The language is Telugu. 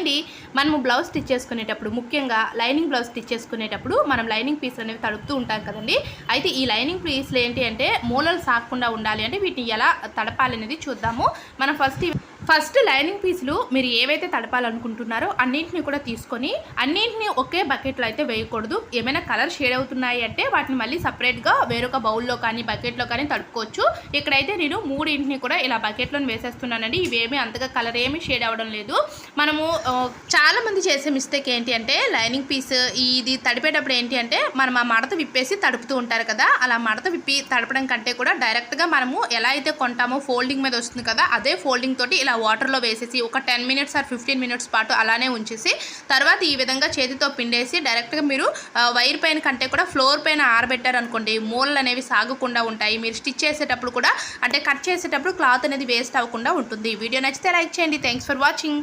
అండి మనము బ్లౌజ్ స్టిచ్ చేసుకునేటప్పుడు ముఖ్యంగా లైనింగ్ బ్లౌజ్ స్టిచ్ చేసుకునేటప్పుడు మనం లైనింగ్ పీస్ అనేవి తడుపుతూ ఉంటాం కదండి. అయితే ఈ లైనింగ్ పీస్లు ఏంటి అంటే మూలలు సాగకుండా ఉండాలి అంటే వీటిని ఎలా తడపాలి అనేది చూద్దాము. మనం ఫస్ట్ లైనింగ్ పీసులు మీరు ఏవైతే తడపాలనుకుంటున్నారో అన్నింటినీ కూడా తీసుకొని అన్నింటినీ ఒకే బకెట్లో అయితే వేయకూడదు. ఏమైనా కలర్ షేడ్ అవుతున్నాయి అంటే వాటిని మళ్ళీ సపరేట్గా వేరొక బౌల్లో కానీ బకెట్లో కానీ తడుపుకోవచ్చు. ఇక్కడైతే నేను మూడింటిని కూడా ఇలా బకెట్లో వేసేస్తున్నానండి. ఇవేమీ అంతగా కలర్ ఏమీ షేడ్ అవ్వడం లేదు. మనము చాలామంది చేసే మిస్టేక్ ఏంటి అంటే లైనింగ్ పీస్ ఇది తడిపేటప్పుడు ఏంటి అంటే మనం ఆ మడత విప్పేసి తడుపుతూ ఉంటారు కదా. అలా మడత విప్పి తడపడం కంటే కూడా డైరెక్ట్గా మనము ఎలా అయితే కొంటామో ఫోల్డింగ్ మీద వస్తుంది కదా, అదే ఫోల్డింగ్ తోటి ఇలా వాటర్లో వేసేసి ఒక 10 మినిట్స్ ఆర్ 15 మినిట్స్ పాటు అలానే ఉంచేసి తర్వాత ఈ విధంగా చేతితో పిండేసి డైరెక్ట్గా మీరు వైర్ పైన కంటే కూడా ఫ్లోర్ పైన ఆరబెట్టారనుకోండి మూలలు అనేవి సాగకుండా ఉంటాయి. మీరు స్టిచ్ చేసేటప్పుడు కూడా అంటే కట్ చేసేటప్పుడు క్లాత్ అనేది వేస్ట్ అవ్వకుండా ఉంటుంది. వీడియో నచ్చితే లైక్ చేయండి. Thanks for watching.